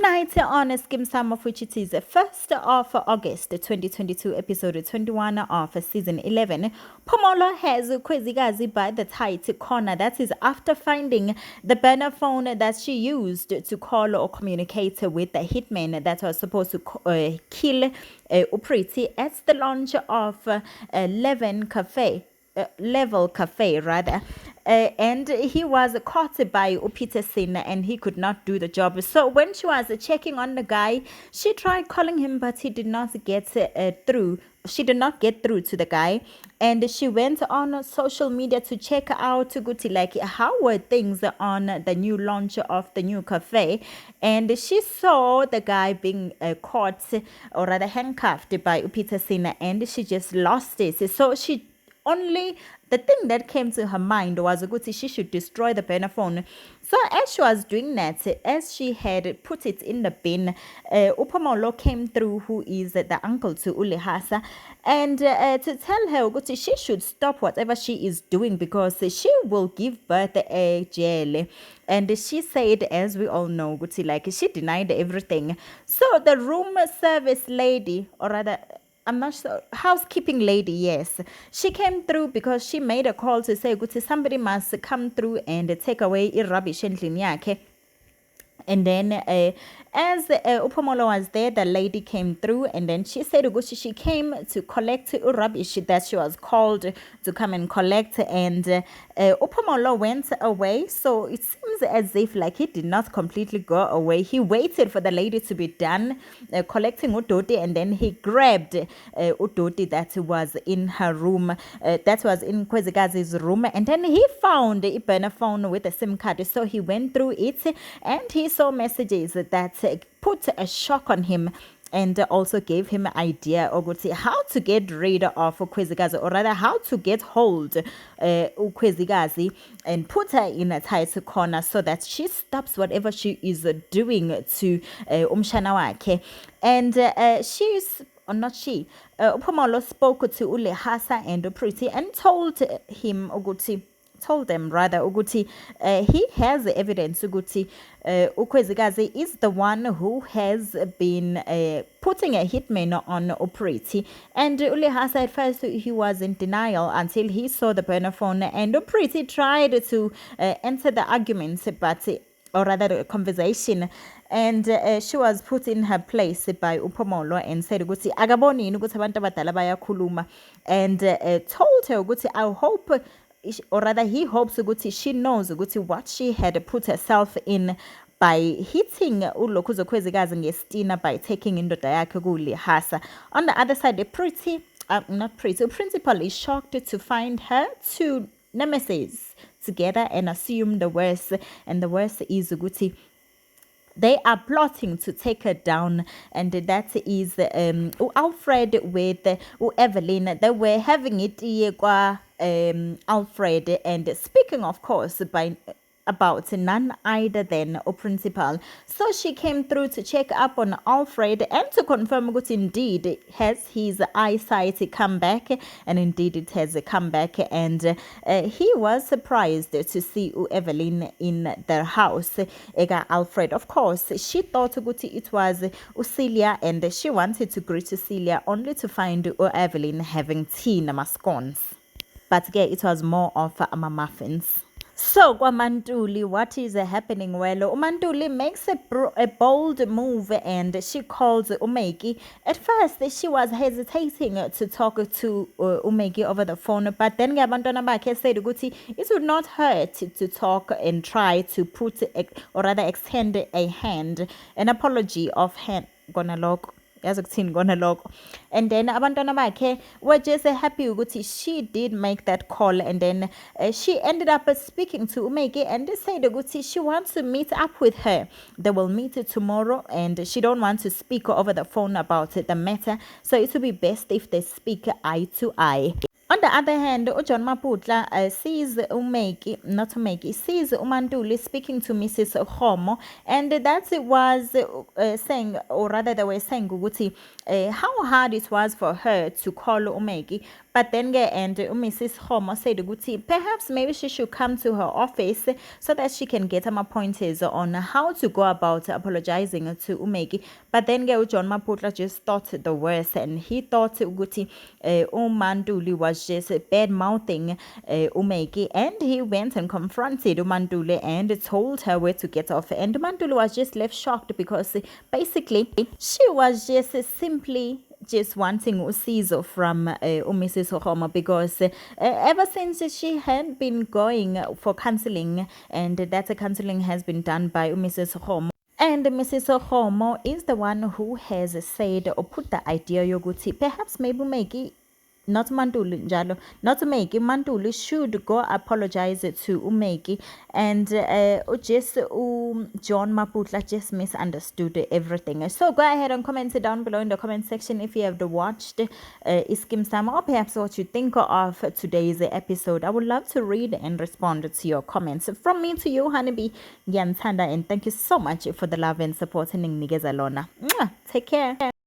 Tonight on Skeem Saam, of which it is 1st of August 2022, episode 21 of season 11, Pomolo has Kwezikazi by the tight corner. That is after finding the burner phone that she used to call or communicate with the hitman that was supposed to kill Upriti at the launch of Level Cafe rather. And he was caught by Peterson and he could not do the job. So when she was checking on the guy, she tried calling him, but he did not get through. She did not get through to the guy, and she went on social media to check out Guti, like how were things on the new launch of the new cafe, and she saw the guy being caught or rather handcuffed by Peterson, and she just lost it. So the thing that came to her mind was that she should destroy the burner phone. So as she was doing that, as she had put it in the bin, Upamolo came through, who is the uncle to Ulihasa, and to tell her that she should stop whatever she is doing because she will give birth a jail. And she said, as we all know, like she denied everything. So the room service lady, or rather, I'm not sure, housekeeping lady, yes. She came through because she made a call to say, somebody must come through and take away rubbish endlini yakhe. And then as Upamolo was there, the lady came through, and then she said she came to collect rubbish that she was called to come and collect, and Upamolo went away. So it seems as if like he did not completely go away. He waited for the lady to be done collecting Udoti, and then he grabbed Udoti that was in her room, that was in Kwezikazi's room, and then he found a burner phone with a SIM card. So he went through it, and he saw messages that put a shock on him and also gave him an idea of how to get rid of Kwezikazi, or rather how to get hold of Kwezikazi and put her in a tight corner so that she stops whatever she is doing to umshana wakhe. And Upamolo spoke to Ulehasa and Upriti and told them ukuthi he has evidence ukuthi Ukwezikazi is the one who has been putting a hitman on Upriti. And Ulehasa at first he was in denial until he saw the burner phone, and Upriti tried to enter the argument, or rather the conversation, and she was put in her place by Upamolo and said ukuthi akaboni ukuthi abantu abadala bayakhuluma, and told her ukuthi I hope, or rather he hopes ukuthi she knows ukuthi what she had put herself in by hitting uLokhuzo Kwezikazi ngestina by taking indoda yakhe kuLehasa. On the other side, the principal is shocked to find her two nemesis together and assume the worst, and the worst is ukuthi they are plotting to take her down, and that is Alfred with Evelyn. They were having it Alfred, and speaking of course about none other than a principal. So she came through to check up on Alfred and to confirm that indeed has his eyesight come back, and indeed it has come back, and he was surprised to see Evelyn in their house. Ega Alfred, of course, she thought it was Celia, and she wanted to greet Celia only to find Evelyn having tea namascones. But yeah, it was more of muffins. So, Mantuli, what is happening? Well, Mantuli makes a bold move, and she calls Umeki. At first, she was hesitating to talk to Umeki over the phone, but then Gabantona Bake said it would not hurt to talk and try to or rather extend a hand, an apology of hand. Gonna look. And then abantwana bakhe were just happy ukuthi she did make that call, and then she ended up speaking to Umeki and said ukuthi she wants to meet up with her. They will meet tomorrow, and she don't want to speak over the phone about the matter, so it would be best if they speak eye to eye. On the other hand, John Maputla sees sees Umantuli speaking to Mrs. Homo, and that was saying, or rather they were saying, how hard it was for her to call Umeki, But then and Mrs. Homo said ukuthi perhaps maybe she should come to her office so that she can get some pointers on how to go about apologizing to Umeki. But then John Maputla just thought the worst, and he thought ukuthi uManduli was just bad mouthing Umeki, and he went and confronted Umanduli and told her where to get off. And Umanduli was just left shocked because basically she was just simply just wanting usizo from Mrs. Homo, because ever since she had been going for counseling, and that counseling has been done by Mrs. Homo. And Mrs. Homo is the one who has said or put the idea yoguti perhaps maybe make not Mantuli Njalo, not Umeki. Mantuli should go apologize to Umeki, and just John Maputla just misunderstood everything. So go ahead and comment down below in the comment section if you have watched Skeem, Saam, or perhaps what you think of today's episode. I would love to read and respond to your comments. From me to you, Honeybee Gyantanda, and thank you so much for the love and support. Take care.